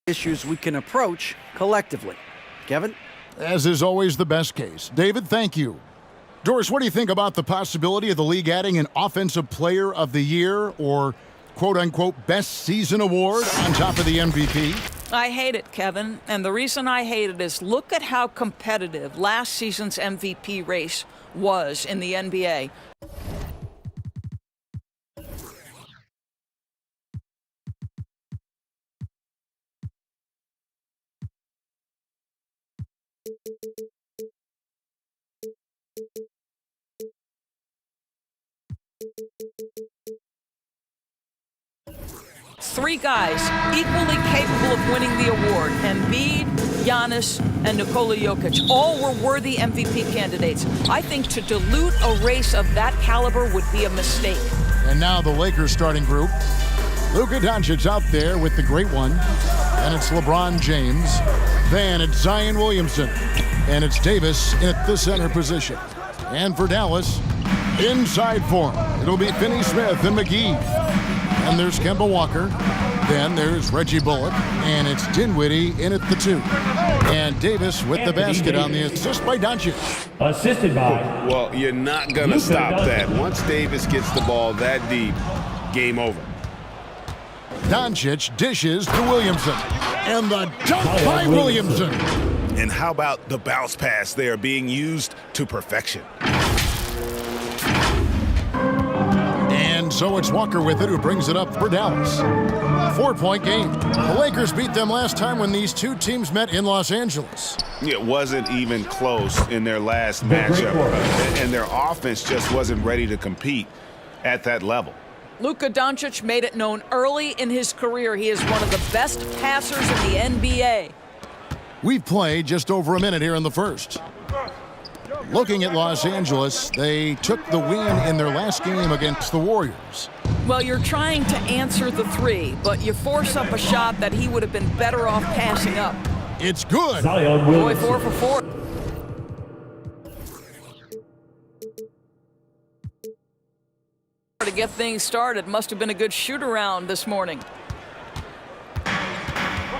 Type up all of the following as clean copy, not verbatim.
issues we can approach collectively. Kevin? As is always the best case. David, thank you. Doris, what do you think about the possibility of the league adding an Offensive Player of the Year or quote-unquote best season award on top of the MVP? I hate it, Kevin. And the reason I hate it is look at how competitive last season's MVP race was in the NBA. Three guys equally capable of winning the award: Embiid, Giannis, and Nikola Jokic. All were worthy MVP candidates. I think to dilute a race of that caliber would be a mistake. And now the Lakers starting group. Luka Doncic out there with the great one. And it's LeBron James. Then it's Zion Williamson. And it's Davis at the center position. And for Dallas, inside for him, it'll be Finney Smith and McGee. And there's Kemba Walker. Then there's Reggie Bullock. And it's Dinwiddie in at the 2. And Davis with the basket on the assist by Doncic. Assisted by. Well, you're not going to stop that. Once Davis gets the ball that deep, game over. Doncic dishes to Williamson. And the dunk by Williamson. And how about the bounce pass there being used to perfection? And so it's Walker with it who brings it up for Dallas. 4-point game. The Lakers beat them last time when these two teams met in Los Angeles. It wasn't even close in their last matchup. And their offense just wasn't ready to compete at that level. Luka Doncic made it known early in his career he is one of the best passers in the NBA. We've played just over a minute here in the first. Looking at Los Angeles, they took the win in their last game against the Warriors. Well, you're trying to answer the three, but you force up a shot that he would have been better off passing up. It's good. Boy, 4 for 4. To get things started, must have been a good shoot-around this morning.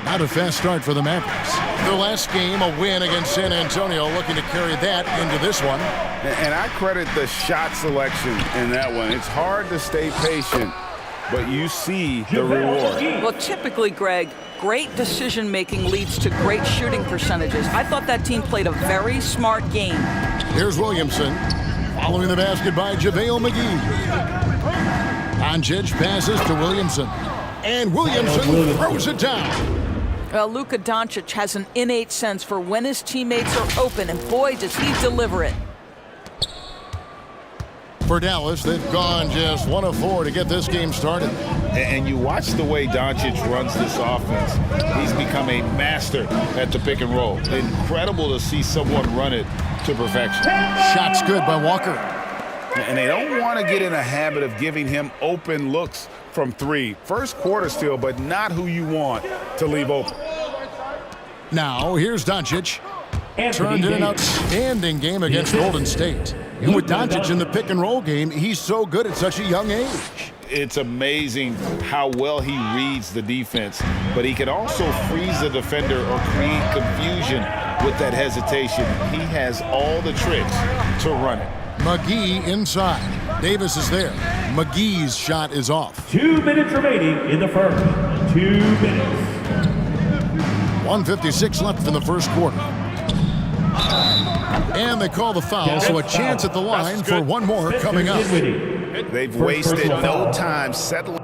Not a fast start for the Mavericks. Their last game, a win against San Antonio, looking to carry that into this one. And I credit the shot selection in that one. It's hard to stay patient, but you see the reward. Well, typically, Greg, great decision-making leads to great shooting percentages. I thought that team played a very smart game. Here's Williamson, following the basket by JaVale McGee. Doncic passes to Williamson. And Williamson throws it down. Well, Luka Doncic has an innate sense for when his teammates are open, and boy, does he deliver it. For Dallas, they've gone just 1 of 4 to get this game started. And you watch the way Doncic runs this offense. He's become a master at the pick and roll. Incredible to see someone run it to perfection. Shot's good by Walker. And they don't want to get in a habit of giving him open looks from 3. First quarter still, but not who you want to leave open. Now, here's Doncic. Turned in an outstanding game against Golden State. And with Doncic in the pick and roll game, he's so good at such a young age. It's amazing how well he reads the defense, but he can also freeze the defender or create confusion with that hesitation. He has all the tricks to run it. McGee inside. Davis is there. McGee's shot is off. 2 minutes remaining in the first. 2 minutes. 1:56 left in the first quarter. And they call the foul, so a chance at the line for one more coming up. They've wasted no time settling.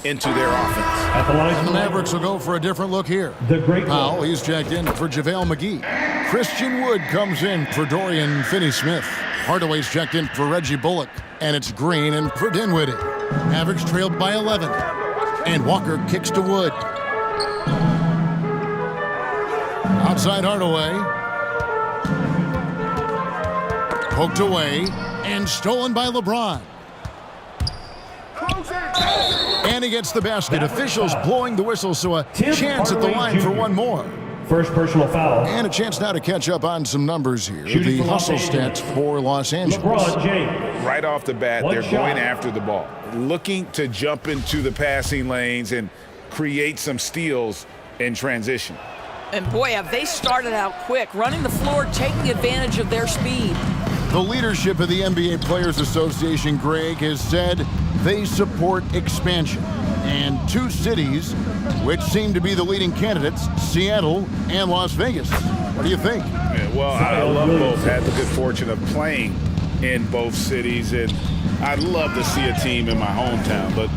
Into their offense. And the Mavericks will go for a different look here. Powell, he's jacked in for JaVale McGee. Christian Wood comes in for Dorian Finney-Smith. Hardaway's checked in for Reggie Bullock. And it's Green in for Dinwiddie. Mavericks trailed by 11. And Walker kicks to Wood. Outside Hardaway. Poked away. And stolen by LeBron. And he gets the basket. Officials blowing the whistle, so a chance at the line for one more. First personal foul. And a chance now to catch up on some numbers here. The hustle stats for Los Angeles. LeBron James. Right off the bat, they're going after the ball, looking to jump into the passing lanes and create some steals in transition. And boy, have they started out quick, running the floor, taking advantage of their speed. The leadership of the NBA Players Association, Greg, has said they support expansion. And two cities which seem to be the leading candidates, Seattle and Las Vegas. What do you think? Yeah, well, I love both. Had the good fortune of playing in both cities, and I'd love to see a team in my hometown. But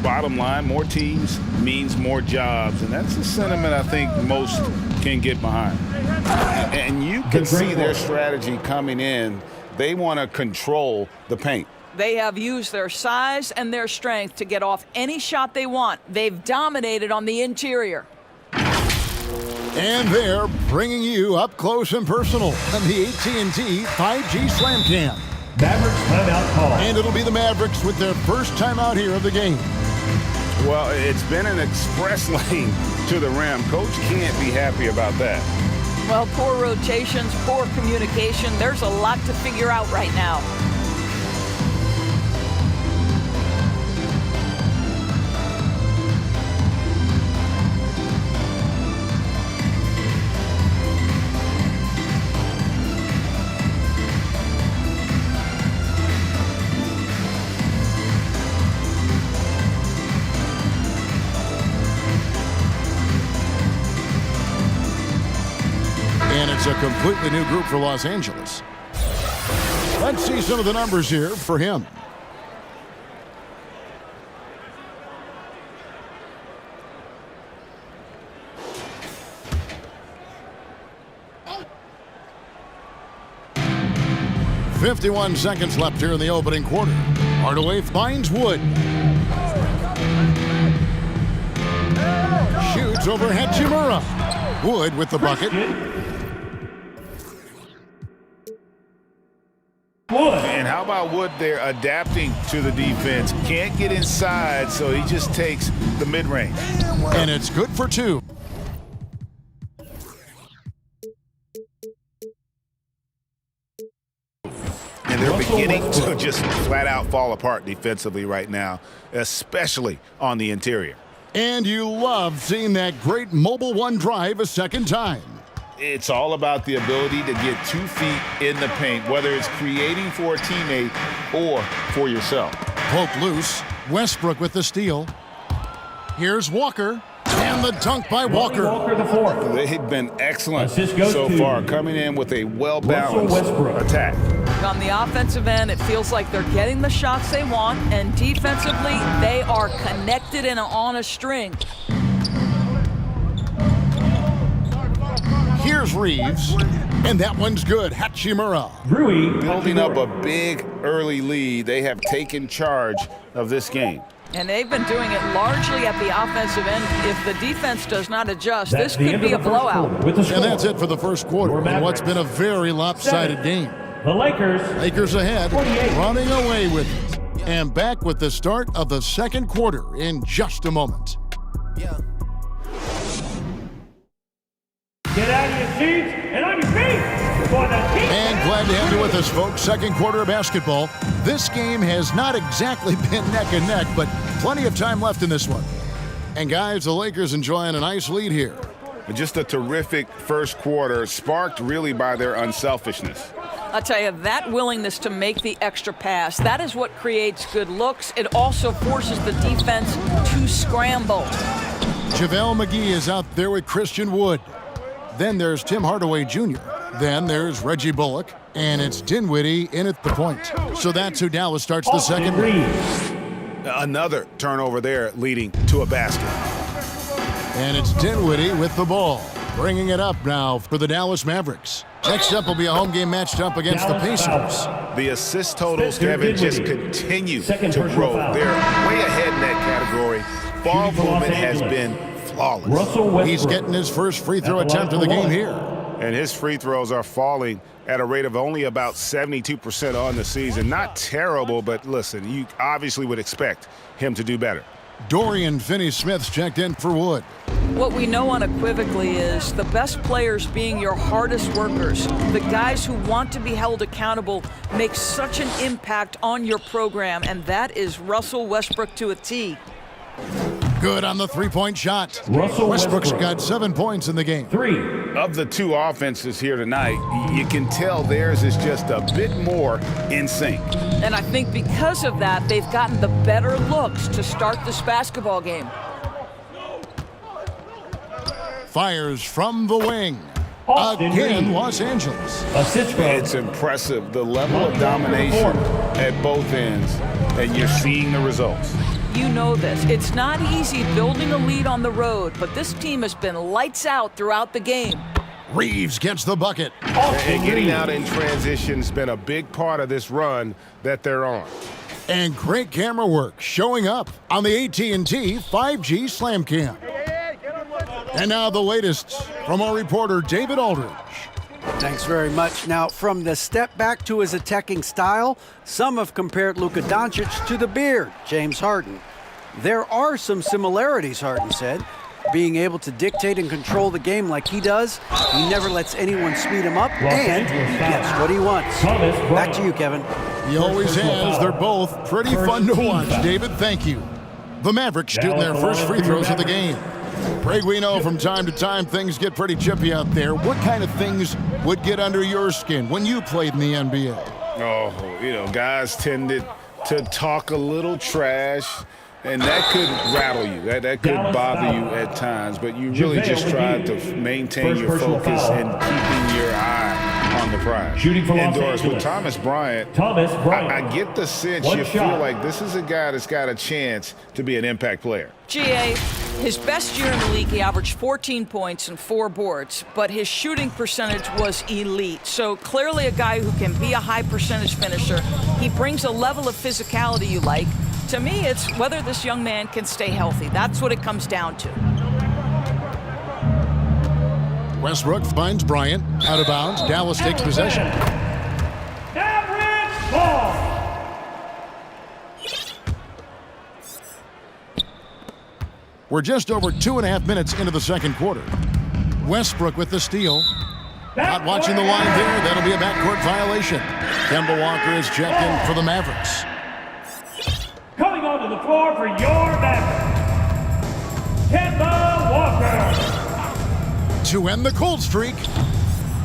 bottom line, more teams means more jobs, and that's the sentiment I think most can get behind. And you can see their strategy coming in. They want to control the paint. They have used their size and their strength to get off any shot they want. They've dominated on the interior. And they're bringing you up close and personal on the AT&T 5G Slam Cam. Mavericks timeout call. And it'll be the Mavericks with their first timeout here of the game. Well, it's been an express lane to the rim. Coach can't be happy about that. Well, poor rotations, poor communication. There's a lot to figure out right now. And it's a completely new group for Los Angeles. Let's see some of the numbers here for him. "51 seconds left here in the opening quarter. Hardaway finds Wood. Shoots over Hachimura. Wood with the bucket. And how about Wood there adapting to the defense? Can't get inside, so he just takes the mid-range. And it's good for two. And they're beginning to just flat out fall apart defensively right now, especially on the interior. And you love seeing that great mobile one drive a second time. It's all about the ability to get 2 feet in the paint, whether it's creating for a teammate or for yourself. Poke loose. Westbrook with the steal. Here's Walker. And the dunk by Walker. Walker the fourth. They've been excellent Assist goes so to far, coming in with a well-balanced attack. On the offensive end, it feels like they're getting the shots they want, and defensively, they are connected and on a string. Here's Reeves. And that one's good. Hachimura. Rui. Building up a big early lead, they have taken charge of this game. And they've been doing it largely at the offensive end. If the defense does not adjust, this could be a blowout. And that's it for the first quarter in what's been a very lopsided game. The Lakers ahead, running away with it. And back with the start of the second quarter in just a moment. Get out of your seats and on your feet. And glad to have you with us, folks. Second quarter of basketball. This game has not exactly been neck and neck, but plenty of time left in this one. And guys, the Lakers enjoying a nice lead here. Just a terrific first quarter, sparked really by their unselfishness. I'll tell you, that willingness to make the extra pass, that is what creates good looks. It also forces the defense to scramble. JaVale McGee is out there with Christian Wood. Then there's Tim Hardaway Jr. Then there's Reggie Bullock. And it's Dinwiddie in at the point. So that's who Dallas starts the second. Another turnover there leading to a basket. And it's Dinwiddie with the ball. Bringing it up now for the Dallas Mavericks. Next up will be a home game matched up against the Pacers. The assist totals, Kevin, just continue to grow. They're way ahead in that category. Ball movement has been flawless. He's getting his first free throw attempt of the game here. and his free throws are falling at a rate of only about 72% on the season. Not terrible, but listen, you obviously would expect him to do better. Dorian Finney-Smith's checked in for Wood. What we know unequivocally is the best players being your hardest workers, the guys who want to be held accountable, make such an impact on your program, and that is Russell Westbrook to a T. Good on the three-point shot. Russell Westbrook's Westbrook. got 7 points in the game. 3. Of the two offenses here tonight, you can tell theirs is just a bit more in sync. And I think because of that, they've gotten the better looks to start this basketball game. Fires from the wing. Austin Again, Reeves. Los Angeles. Assist from It's impressive, the level of domination at both ends, and you're seeing the results. You know this. It's not easy building a lead on the road, but this team has been lights out throughout the game. Reeves gets the bucket. And getting out in transition's been a big part of this run that they're on. And great camera work showing up on the AT&T 5G Slam Cam. And now the latest from our reporter, David Aldridge. Thanks very much. Now, from the step back to his attacking style, some have compared Luka Doncic to the Beard, James Harden. There are some similarities, Harden said. Being able to dictate and control the game like he does, he never lets anyone speed him up, and he gets what he wants. Back to you, Kevin. He always has. They're both pretty fun to watch. David, thank you. The Mavericks shooting their first free throws of the game. Craig, we know from time to time things get pretty chippy out there. What kind of things would get under your skin when you played in the NBA? Oh, guys tended to talk a little trash, and that could rattle you. That could bother you at times, but you really just try to maintain your focus and keeping your eye on the prize. Shooting for Los Indoors with Angeles. Thomas Bryant, I get the sense you feel like this is a guy that's got a chance to be an impact player. GA, his best year in the league, he averaged 14 points and 4 boards, but his shooting percentage was elite. So clearly a guy who can be a high percentage finisher. He brings a level of physicality you like. To me, it's whether this young man can stay healthy. That's what it comes down to. Westbrook finds Bryant out of bounds. Dallas takes possession. Average ball. We're just over 2.5 minutes into the second quarter. Westbrook with the steal. Not watching the line there. That'll be a backcourt violation. Kemba Walker is checked in for the Mavericks. Coming onto the floor for your Mavericks, Kemba Walker. To end the cold streak.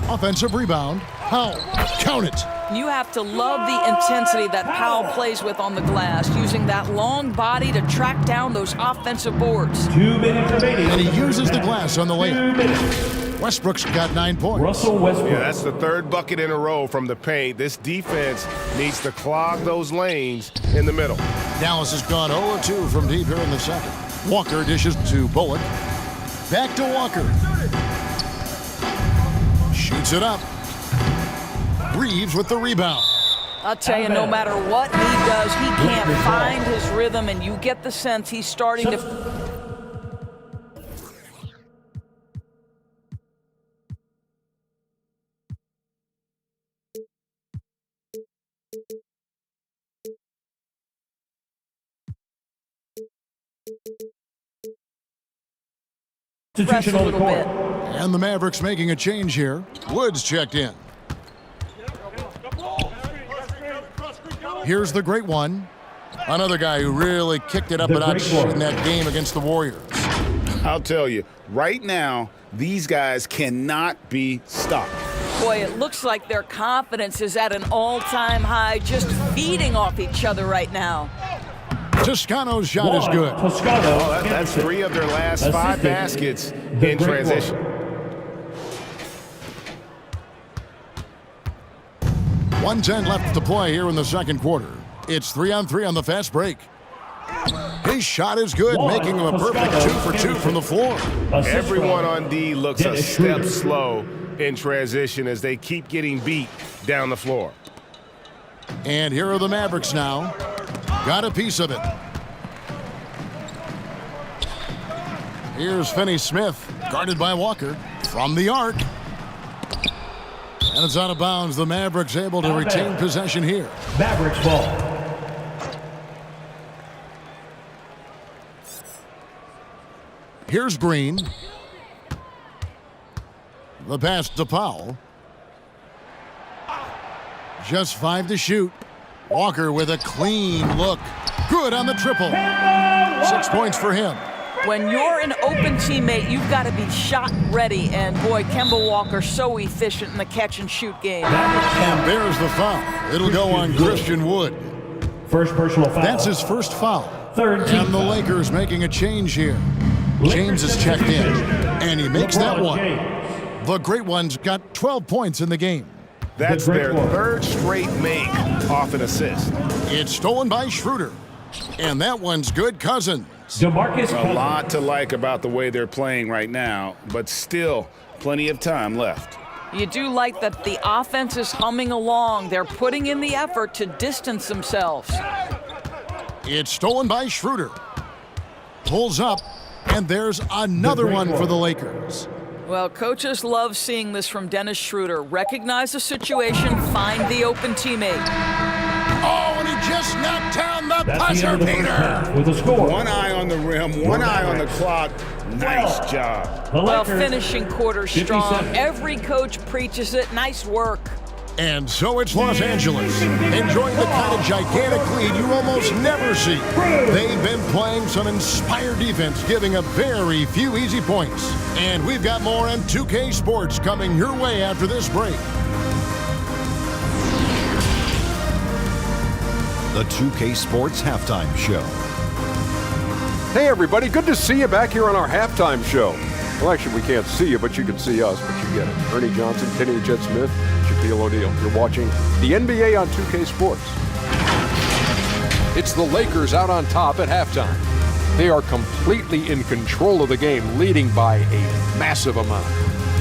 Offensive rebound. Powell. Count it. You have to love the intensity that Powell plays with on the glass, using that long body to track down those offensive boards. 2 minutes remaining. And he uses the glass on the 2 layup. minutes. Westbrook's got 9 points. Russell Westbrook. Yeah, that's the third bucket in a row from the paint. This defense needs to clog those lanes in the middle. Dallas has gone 0-2 from deep here in the second. Walker dishes to Bullock. Back to Walker. Shoots it up. Reeves with the rebound. I'll tell you, no matter what he does, he can't find his rhythm, and you get the sense he's starting to... rest a little bit. And the Mavericks making a change here. Woods checked in. Here's the great one. Another guy who really kicked it up a notch in that game against the Warriors. I'll tell you, right now, these guys cannot be stopped. Boy, it looks like their confidence is at an all-time high, just feeding off each other right now. Toscano's shot is good. Oh, that's 3 of their last 5 baskets in transition. 1:10 left to play here in the second quarter. It's 3-on-3 on the fast break. His shot is good, making him a perfect 2 for 2 from the floor. Everyone on D looks a step slow in transition as they keep getting beat down the floor. And here are the Mavericks now. Got a piece of it. Here's Finney-Smith, guarded by Walker. From the arc. And it's out of bounds. The Mavericks able to retain possession here. Mavericks ball. Here's Green. The pass to Powell. Just 5 to shoot. Walker with a clean look. Good on the triple. 6 points for him. When you're an open teammate, you've got to be shot ready. And boy, Kemba Walker so efficient in the catch and shoot game. And there's the foul. It'll go on Christian Wood. First personal foul. That's his first foul. Third team And the foul. Lakers making a change here. James is checked in, and he makes that one. The Great Ones got 12 points in the game. That's their third straight make off an assist. It's stolen by Schroeder. And that one's good. Cousins. DeMarcus A lot to like about the way they're playing right now, but still plenty of time left. You do like that the offense is humming along. They're putting in the effort to distance themselves. It's stolen by Schroeder. Pulls up, and there's another one for the Lakers. Well, coaches love seeing this from Dennis Schroeder. Recognize the situation, find the open teammate. Oh, and he just knocked down the That's the end buzzer of the first beater. half with a score. One eye on the rim, one eye on the clock. Nice job. The Well, Lakers, finishing quarter strong. 57. Every coach preaches it. Nice work. And so it's Los Angeles, enjoying the kind of gigantic lead you almost never see. They've been playing some inspired defense, giving up very few easy points. And we've got more on 2K Sports coming your way after this break. The 2K Sports Halftime Show. Hey everybody, good to see you back here on our halftime show. Well, actually, we can't see you, but you can see us, but you get it. Ernie Johnson, Kenny Jet Smith, Shaquille O'Neal. You're watching the NBA on 2K Sports. It's the Lakers out on top at halftime. They are completely in control of the game, leading by a massive amount.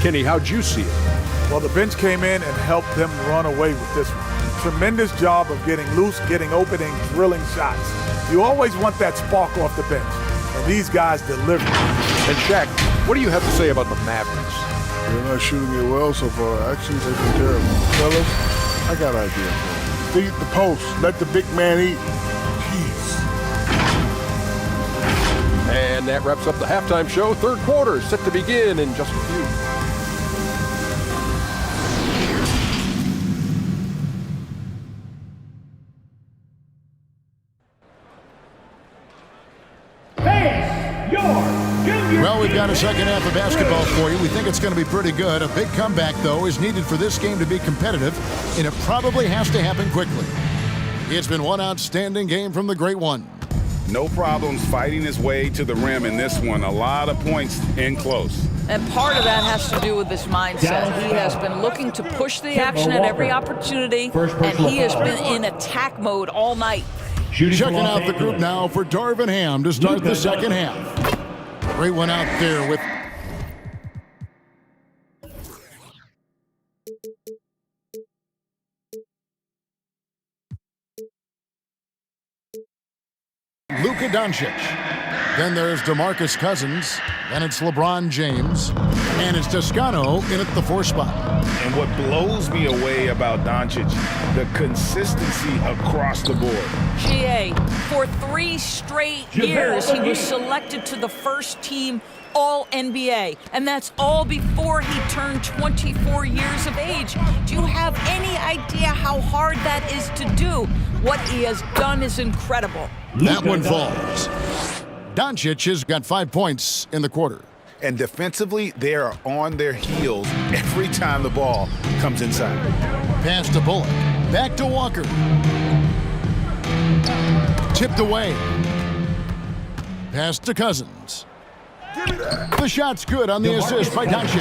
Kenny, how'd you see it? Well, the bench came in and helped them run away with this one. Tremendous job of getting loose, getting open, and drilling shots. You always want that spark off the bench, and these guys deliver. And Shaq, what do you have to say about the Mavericks? They're not shooting it well so far. Actually, they've been terrible. Fellas, I got an idea for them. Feed the post. Let the big man eat. Jeez. And that wraps up the halftime show. Third quarter set to begin in just a few. Well, we've got a second half of basketball for you. We think it's going to be pretty good. A big comeback, though, is needed for this game to be competitive, and it probably has to happen quickly. It's been one outstanding game from the Great One. No problems fighting his way to the rim in this one. A lot of points in close. And part of that has to do with his mindset. He has been looking to push the action at every opportunity, and he has been in attack mode all night. Checking out the group now for Darvin Ham to start the second half. Great one out there with Luka Doncic. Then there's DeMarcus Cousins. Then it's LeBron James. And it's Toscano in at the 4 spot. And what blows me away about Doncic, the consistency across the board. GA, for 3 straight years, he was selected to the first team All-NBA, and that's all before he turned 24 years of age. Do you have any idea how hard that is to do? What he has done is incredible. That one falls. Doncic has got 5 points in the quarter. And defensively, they are on their heels every time the ball comes inside. Pass to Bullock. Back to Walker. Tipped away. Pass to Cousins. The shot's good on the assist by Doncic.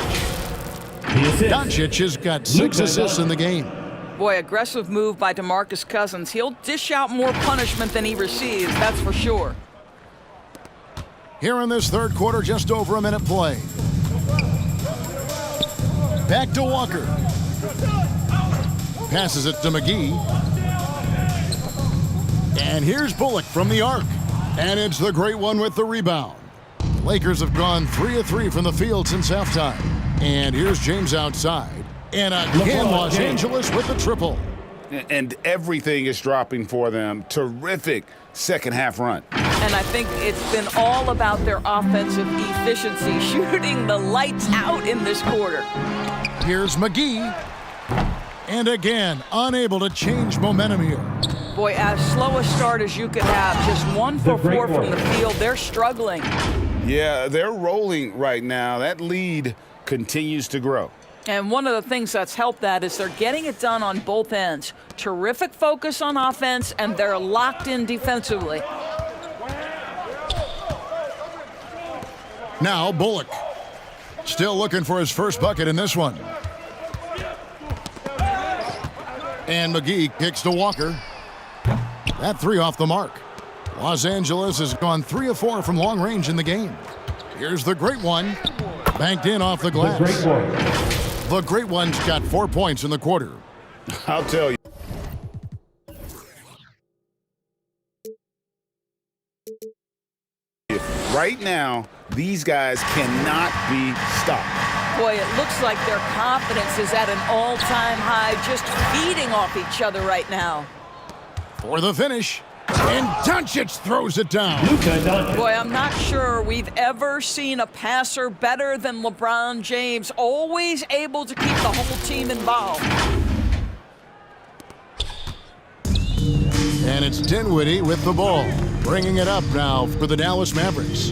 Doncic has got 6 assists in the game. Boy, aggressive move by DeMarcus Cousins. He'll dish out more punishment than he receives, that's for sure. Here in this third quarter, just over a minute play. Back to Walker. Passes it to McGee. And here's Bullock from the arc. And it's the Great One with the rebound. Lakers have gone 3 of 3 from the field since halftime. And here's James outside. And again, Los Angeles with the triple. And everything is dropping for them. Terrific second half run. And I think it's been all about their offensive efficiency, shooting the lights out in this quarter. Here's McGee. And again, unable to change momentum here. Boy, as slow a start as you could have, just 1 for 4 from the field. They're struggling. Yeah, they're rolling right now. That lead continues to grow. And one of the things that's helped that is they're getting it done on both ends. Terrific focus on offense, and they're locked in defensively. Now Bullock. Still looking for his first bucket in this one. And McGee kicks to Walker. That 3 off the mark. Los Angeles has gone 3 of 4 from long range in the game. Here's the great one. Banked in off the glass. The great one's got 4 points in the quarter. I'll tell you. Right now, these guys cannot be stopped. Boy, it looks like their confidence is at an all-time high, just feeding off each other right now. For the finish. And Doncic throws it down. Boy, I'm not sure we've ever seen a passer better than LeBron James, always able to keep the whole team involved. And it's Dinwiddie with the ball, bringing it up now for the Dallas Mavericks.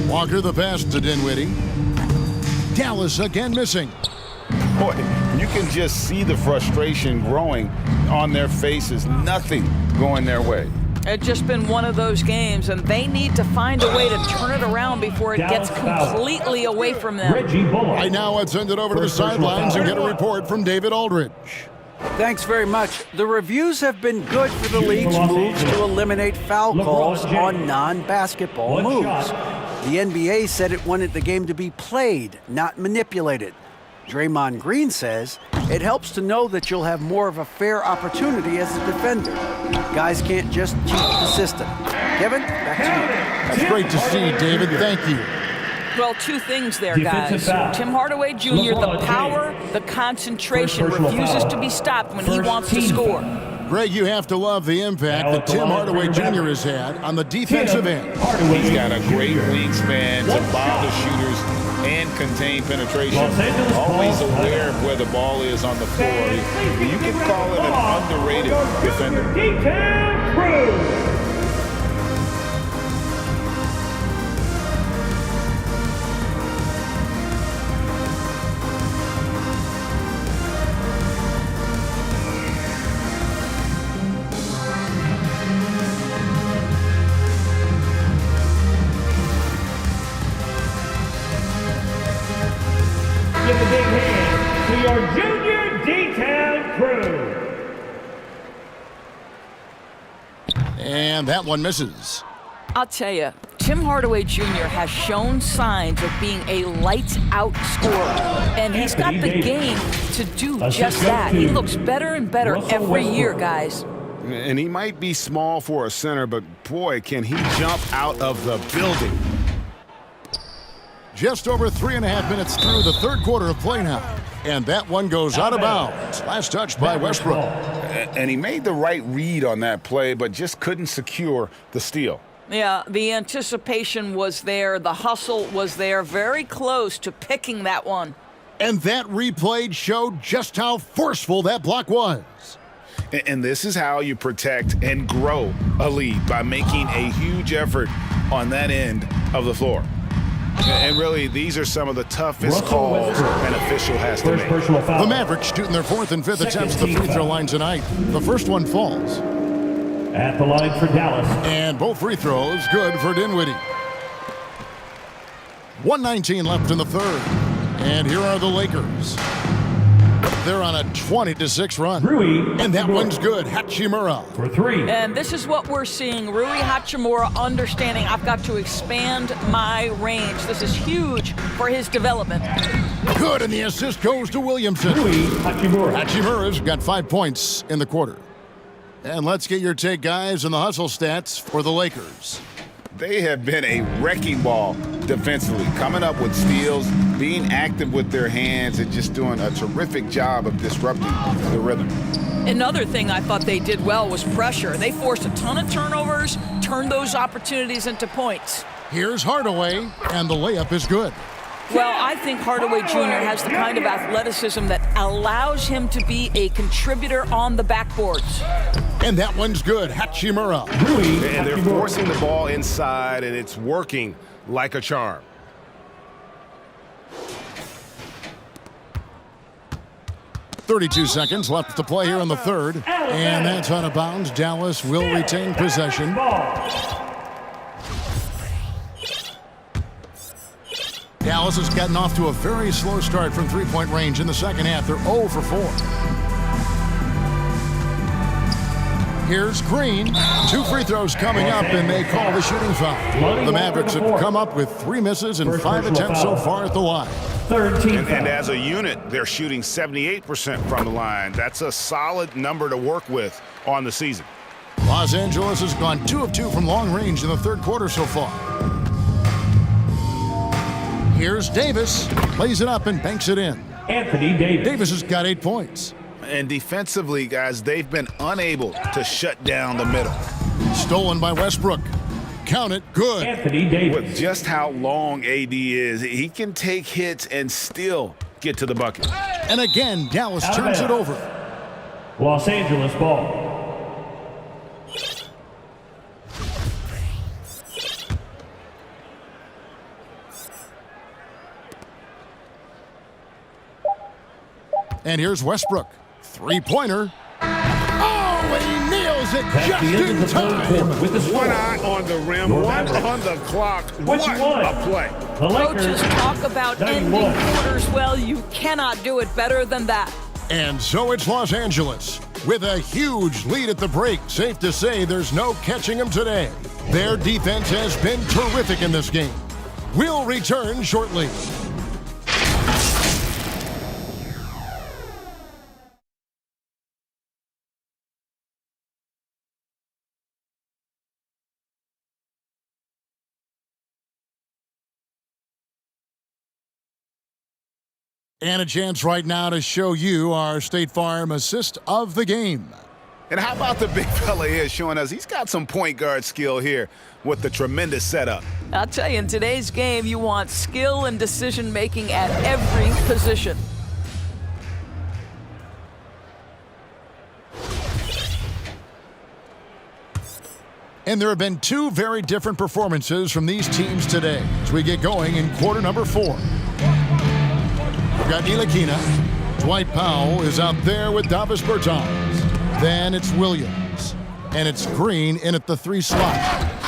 Walker the pass to Dinwiddie. Dallas again missing. Boy, you can just see the frustration growing on their faces. Nothing going their way. It's just been one of those games, and they need to find a way to turn it around before it gets completely away from them. Right now, let's send it over to the sidelines and get a report from David Aldridge. Thanks very much. The reviews have been good for the league's moves to eliminate foul calls on non-basketball moves. The NBA said it wanted the game to be played, not manipulated. Draymond Green says it helps to know that you'll have more of a fair opportunity as a defender. Guys can't just cheat the system. Kevin, back to you. That's great to see, David. Thank you. Well, 2 things there, guys. Tim Hardaway Jr., the power, the concentration, refuses to be stopped when he wants to score. Greg, you have to love the impact that Tim Hardaway Jr. has had on the defensive end. He's got a great wingspan to bother shooters and contain penetration. Always aware of where the ball is on the floor. You could call it an underrated defender. D-Town Crew. Give a big hand to your junior D-Town crew. And that one misses. I'll tell you, Tim Hardaway Jr. has shown signs of being a lights-out scorer, and he's got the game to do just that. He looks better and better every year, guys. And he might be small for a center, but boy, can he jump out of the building. Just over 3.5 minutes through the third quarter of play now. And that one goes out of bounds. Last touch by Westbrook. And he made the right read on that play, but just couldn't secure the steal. Yeah, the anticipation was there. The hustle was there. Very close to picking that one. And that replay showed just how forceful that block was. And this is how you protect and grow a lead, by making a huge effort on that end of the floor. And really, these are some of the toughest calls an official has to make. The Mavericks shooting their 4th and 5th attempts at the free throw line tonight. The first one falls. At the line for Dallas. And both free throws good for Dinwiddie. 1:19 left in the third. And here are the Lakers. They're on a 20-6 run. Rui and that Hachimura. one's good. Hachimura. For 3. And this is what we're seeing. Rui Hachimura understanding I've got to expand my range. This is huge for his development. Good, and the assist goes to Williamson. Rui Hachimura. Hachimura's got 5 points in the quarter. And let's get your take, guys, on the hustle stats for the Lakers. They have been a wrecking ball defensively, coming up with steals, being active with their hands, and just doing a terrific job of disrupting the rhythm. Another thing I thought they did well was pressure. They forced a ton of turnovers, turned those opportunities into points. Here's Hardaway, and the layup is good. Well, I think Hardaway Jr. has the kind of athleticism that allows him to be a contributor on the backboards. And that one's good. Hachimura. And they're forcing the ball inside, and it's working like a charm. .32 seconds left to play here in the third. And that's out of bounds. Dallas will retain possession. Dallas has gotten off to a very slow start from three-point range in the second half. They're 0 for 4. Here's Green. 2 free throws coming up, and they call the shooting foul. The Mavericks have come up with 3 misses and 5 attempts so far at the line. And as a unit, they're shooting 78% from the line. That's a solid number to work with on the season. Los Angeles has gone 2 of 2 from long range in the third quarter so far. Here's Davis. Plays it up and banks it in. Anthony Davis. Davis has got 8 points. And defensively, guys, they've been unable to shut down the middle. Stolen by Westbrook. Count it. Good. Anthony Davis. With just how long AD is, he can take hits and still get to the bucket. And again, Dallas turns it over. Los Angeles ball. And here's Westbrook. 3-pointer. Oh, he nails it just in time. With the One eye on the rim, one on the clock. What a play. Coaches talk about ending quarters. Well, you cannot do it better than that. And so it's Los Angeles with a huge lead at the break. Safe to say there's no catching them today. Their defense has been terrific in this game. We'll return shortly. And a chance right now to show you our State Farm assist of the game. And how about the big fella here showing us he's got some point guard skill here with the tremendous setup. I'll tell you, in today's game, you want skill and decision-making at every position. And there have been 2 very different performances from these teams today as we get going in quarter number 4. We've got Ntilikina. Dwight Powell is out there with Davis Bertans. Then it's Williams. And it's Green in at the 3 slot.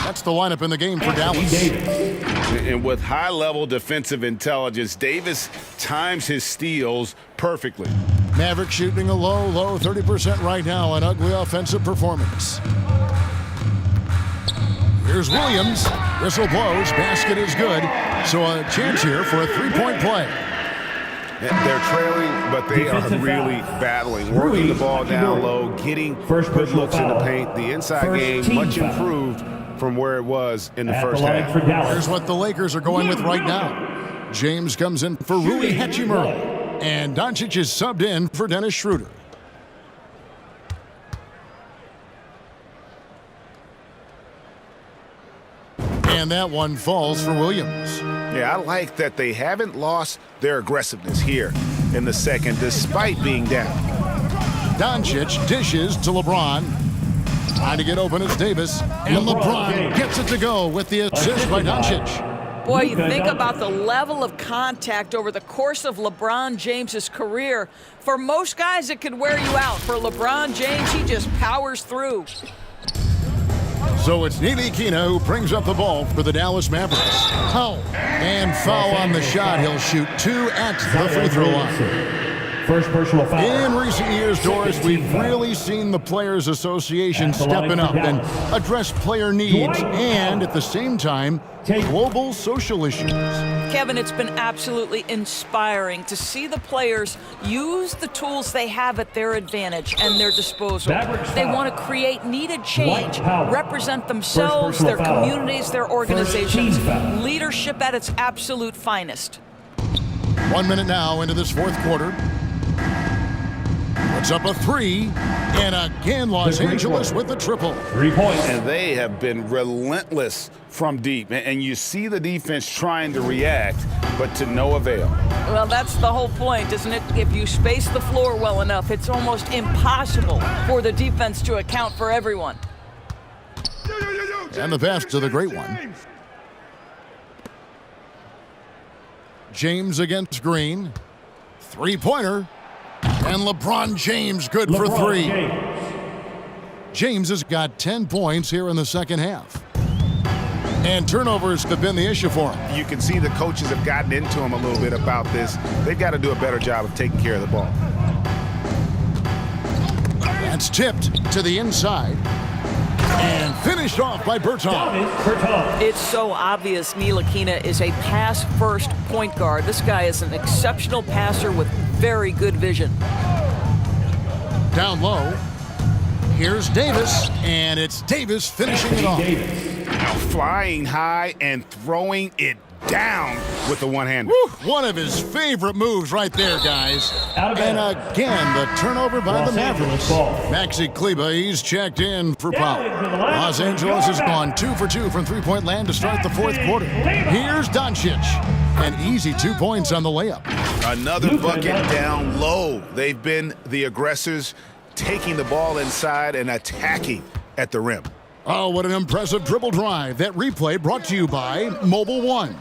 That's the lineup in the game for Dallas. And with high-level defensive intelligence, Davis times his steals perfectly. Maverick shooting a low 30% right now. An ugly offensive performance. Here's Williams. Whistle blows. Basket is good. So a chance here for a 3-point play. They're trailing, but they are really battling, working the ball down low, getting good looks in the paint. The inside game much improved from where it was in the first half. Here's what the Lakers are going with right now. James comes in for Rui Hachimura, and Doncic is subbed in for Dennis Schroeder. And that one falls for Williams. Yeah, I like that they haven't lost their aggressiveness here in the second, despite being down. Doncic dishes to LeBron. Trying to get open is Davis. And LeBron gets it to go with the assist by Doncic. Boy, you think about the level of contact over the course of LeBron James's career. For most guys, it could wear you out. For LeBron James, he just powers through. So it's Ntilikina who brings up the ball for the Dallas Mavericks. And foul on the shot. He'll shoot 2 at the free throw line. first personal foul. In recent years, Doris, we've really seen the Players Association stepping up and address player needs and, at the same time, global social issues. Kevin, it's been absolutely inspiring to see the players use the tools they have at their advantage and their disposal. They want to create needed change, represent themselves, their communities, their organizations. Leadership at its absolute finest. 1 minute now into this fourth quarter. Puts up a three, and again Los Angeles with the triple. 3 points. And they have been relentless from deep. And you see the defense trying to react, but to no avail. Well, that's the whole point, isn't it? If you space the floor well enough, it's almost impossible for the defense to account for everyone. And the pass to the great one. James against Green. Three-pointer. And LeBron James good for three. James has got 10 points here in the second half. And turnovers have been the issue for him. You can see the coaches have gotten into him a little bit about this. They've got to do a better job of taking care of the ball. That's tipped to the inside. And finished off by Berton. It's so obvious Ntilikina is a pass-first point guard. This guy is an exceptional passer with very good vision. Down low. Here's Davis, and it's Davis finishing it off. Now flying high and throwing it down with the one-hander. One of his favorite moves right there, guys. And again, the turnover by the Mavericks. Maxi Kleber, he's checked in for foul. Los Angeles has gone 2 for 2 from three-point land to start the fourth quarter. Here's Doncic. An easy 2 points on the layup. Another bucket down low. They've been the aggressors, taking the ball inside and attacking at the rim. Oh, what an impressive dribble drive. That replay brought to you by Mobile One.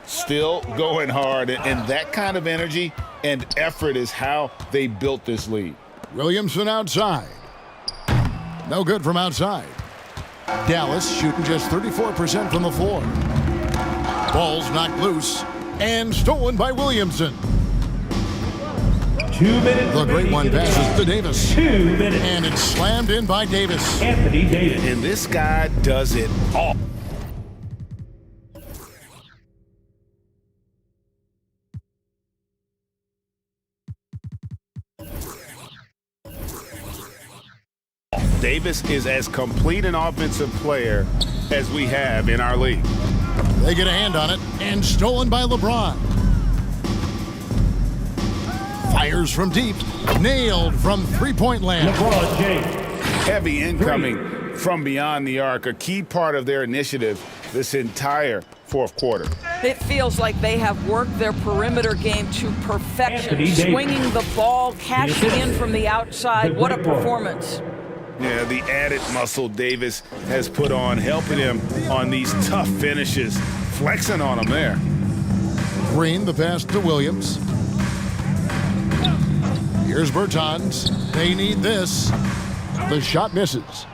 Still going hard, and that kind of energy and effort is how they built this lead. Williamson outside. No good from outside. Dallas shooting just 34% from the floor. Ball's knocked loose and stolen by Williamson. 2 minutes. The great one passes to Davis. 2 minutes. And it's slammed in by Davis. Anthony Davis. And this guy does it all. Davis is as complete an offensive player as we have in our league. They get a hand on it, and stolen by LeBron. Fires from deep, nailed from three-point land. LeBron James. Heavy incoming from beyond the arc, a key part of their initiative this entire fourth quarter. It feels like they have worked their perimeter game to perfection, swinging the ball, cashing in from the outside. What a performance. Yeah, the added muscle Davis has put on, helping him on these tough finishes, flexing on him there. Green, the pass to Williams. Here's Bertans. They need this. The shot misses.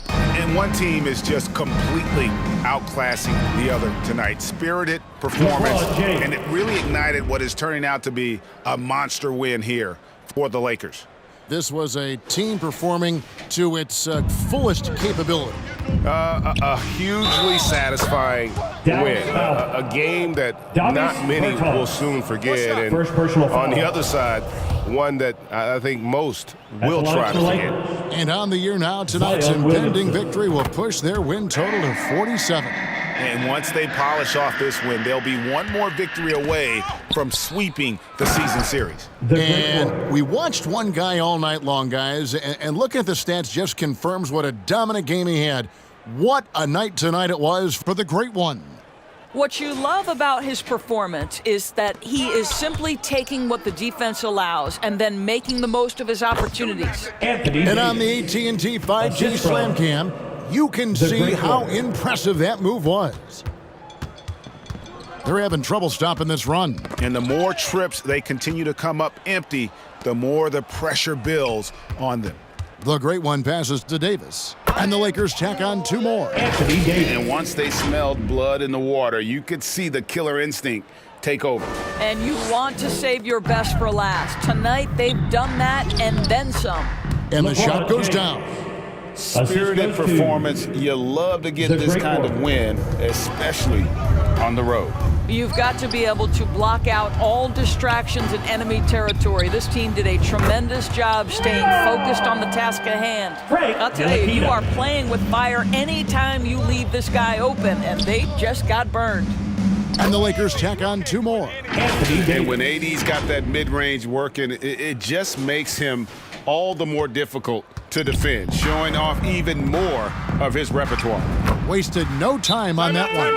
And one team is just completely outclassing the other tonight. Spirited performance, and it really ignited what is turning out to be a monster win here for the Lakers. This was a team performing to its fullest capability. A hugely satisfying win. A game that not many will soon forget. And on the other side, one that I think most will try to forget. And on the year now, tonight's impending victory will push their win total to 47. And once they polish off this win, they'll be one more victory away from sweeping the season series. And we watched one guy all night long, guys, and looking at the stats just confirms what a dominant game he had. What a night tonight it was for the great one. What you love about his performance is that he is simply taking what the defense allows and then making the most of his opportunities. And on the AT&T 5G Slam Cam, you can see how impressive that move was. They're having trouble stopping this run. And the more trips they continue to come up empty, the more the pressure builds on them. The great one passes to Davis. And the Lakers tack on two more. And once they smelled blood in the water, you could see the killer instinct take over. And you want to save your best for last. Tonight, they've done that and then some. And the shot goes down. Spirited performance. You love to get this kind of win, especially on the road. You've got to be able to block out all distractions in enemy territory. This team did a tremendous job staying focused on the task at hand. I'll tell you, you are playing with fire anytime you leave this guy open, and they just got burned. And the Lakers tack on 2 more. And when AD's got that mid-range working, it just makes him all the more difficult to defend, showing off even more of his repertoire. Wasted no time on that one.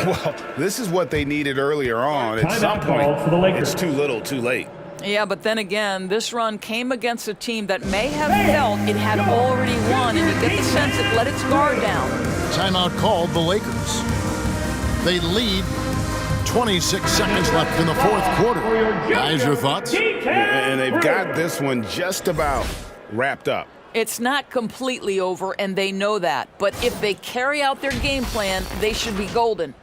Well, this is what they needed earlier on. At some point, it's too little, too late. Yeah, but then again, this run came against a team that may have felt it had already won, and you get the sense it let its guard down. Timeout called the Lakers. They lead. 26 seconds left in the 4th quarter. Guys, your thoughts? And they've got this one just about wrapped up. It's not completely over, and they know that. But if they carry out their game plan, they should be golden.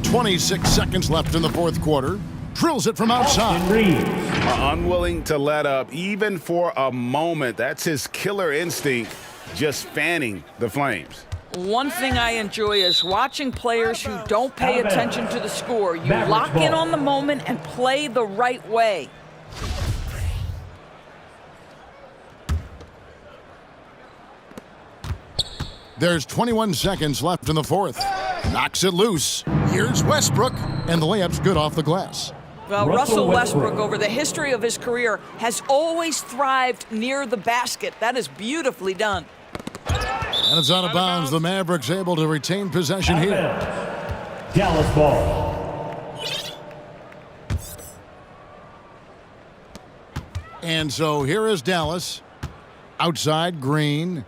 .26 seconds left in the 4th quarter. Drills it from outside. Unwilling to let up even for a moment. That's his killer instinct, just fanning the flames. One thing I enjoy is watching players who don't pay attention to the score. You lock in on the moment and play the right way. There's 21 seconds left in the 4th. Knocks it loose. Here's Westbrook, and the layup's good off the glass. Well, Russell Westbrook, over the history of his career, has always thrived near the basket. That is beautifully done. And it's out of bounds. The Mavericks able to retain possession here. Dallas ball. And so here is Dallas. Outside, Green.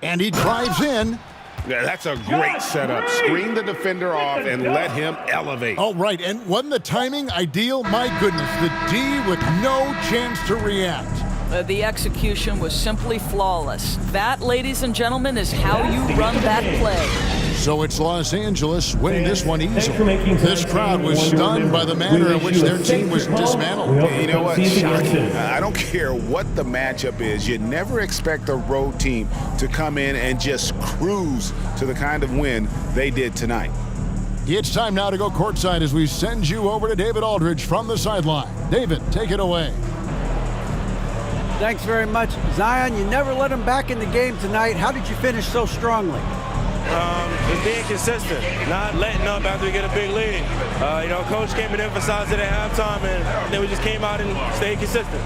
And he drives in. Yeah, that's a great setup. Screen the defender off and let him elevate. Oh, right. And wasn't the timing ideal? My goodness, the D with no chance to react. The execution was simply flawless. That, ladies and gentlemen, is how you run that play. So it's Los Angeles winning this one easily. This crowd was stunned by the manner in which their team was dismantled. You know what? Shocking. I don't care what the matchup is. You never expect a road team to come in and just cruise to the kind of win they did tonight. It's time now to go courtside as we send you over to David Aldridge from the sideline. David, take it away. Thanks very much. Zion, you never let him back in the game tonight. How did you finish so strongly? Just being consistent, not letting up after we get a big lead. Coach came and emphasized it at halftime, and then we just came out and stayed consistent.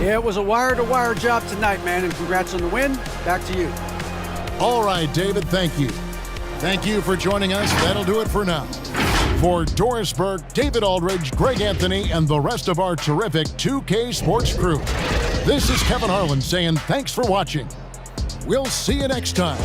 Yeah, it was a wire-to-wire job tonight, man, and congrats on the win. Back to you. All right, David, thank you. Thank you for joining us. That'll do it for now. For Doris Burke, David Aldridge, Greg Anthony, and the rest of our terrific 2K Sports crew, this is Kevin Harlan saying thanks for watching. We'll see you next time.